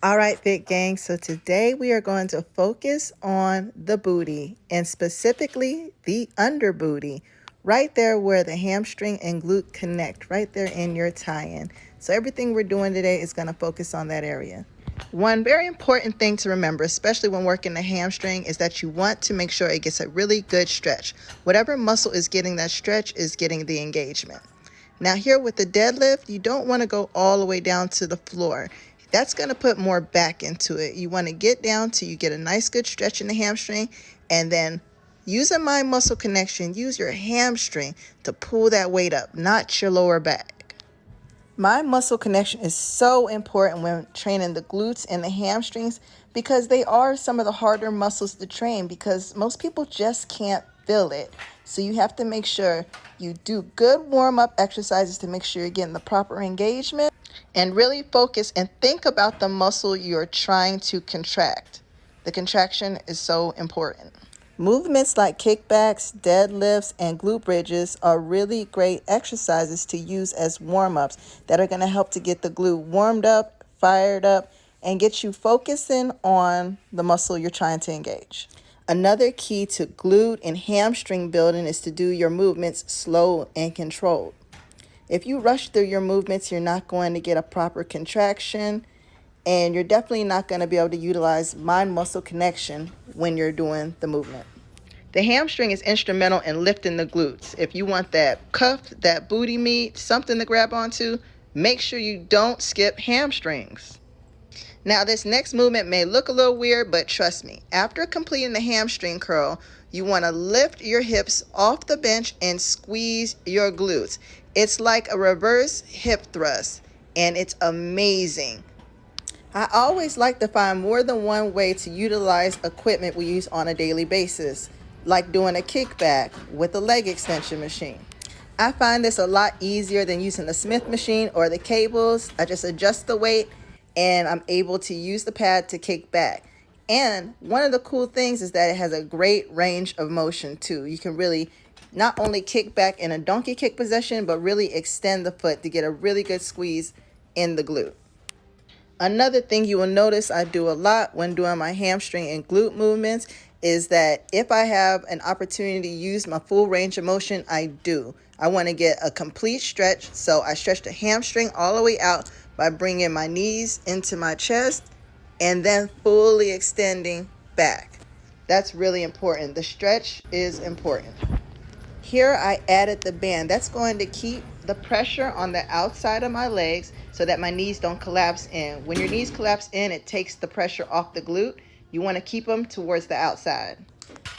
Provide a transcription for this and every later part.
All right, Fit Gang, so today we are going to focus on the booty and specifically the under booty, right there where the hamstring and glute connect, right there in your tie-in. So everything we're doing today is going to focus on that area. One very important thing to remember, especially when working the hamstring, is that you want to make sure it gets a really good stretch. Whatever muscle is getting that stretch is getting the engagement. Now here with the deadlift, you don't want to go all the way down to the floor. That's going to put more back into it. You want to get down till you get a nice good stretch in the hamstring, and then using my muscle connection, use your hamstring to pull that weight up, not your lower back. My muscle connection is so important when training the glutes and the hamstrings because they are some of the harder muscles to train because most people just can't feel it. So you have to make sure you do good warm-up exercises to make sure you're getting the proper engagement and really focus and think about the muscle you're trying to contract. The contraction is so important. Movements like kickbacks, deadlifts, and glute bridges are really great exercises to use as warm-ups that are going to help to get the glute warmed up, fired up, and get you focusing on the muscle you're trying to engage. Another key to glute and hamstring building is to do your movements slow and controlled. If you rush through your movements, you're not going to get a proper contraction, and you're definitely not going to be able to utilize mind-muscle connection when you're doing the movement. The hamstring is instrumental in lifting the glutes. If you want that cuff, that booty meat, something to grab onto, make sure you don't skip hamstrings. Now this next movement may look a little weird, but trust me, after completing the hamstring curl, you want to lift your hips off the bench and squeeze your glutes. It's like a reverse hip thrust, and it's amazing. I always like to find more than one way to utilize equipment we use on a daily basis, like doing a kickback with a leg extension machine. I find this a lot easier than using the Smith machine or the cables. I just adjust the weight and I'm able to use the pad to kick back. And one of the cool things is that it has a great range of motion too. You can really not only kick back in a donkey kick position, but really extend the foot to get a really good squeeze in the glute. Another thing you will notice I do a lot when doing my hamstring and glute movements is that if I have an opportunity to use my full range of motion, I do. I want to get a complete stretch, so I stretch the hamstring all the way out by bringing my knees into my chest and then fully extending back. That's really important. The stretch is important. Here I added the band. That's going to keep the pressure on the outside of my legs so that my knees don't collapse in. When your knees collapse in, it takes the pressure off the glute. You want to keep them towards the outside.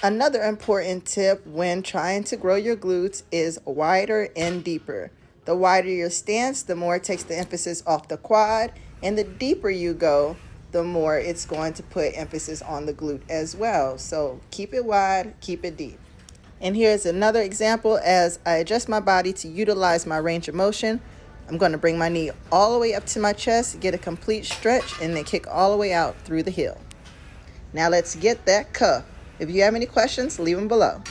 Another important tip when trying to grow your glutes is wider and deeper. The wider your stance, the more it takes the emphasis off the quad, and the deeper you go, the more it's going to put emphasis on the glute as well. So keep it wide, keep it deep. And here's another example as I adjust my body to utilize my range of motion. I'm going to bring my knee all the way up to my chest, get a complete stretch, and then kick all the way out through the heel. Now let's get that cuff. If you have any questions, leave them below.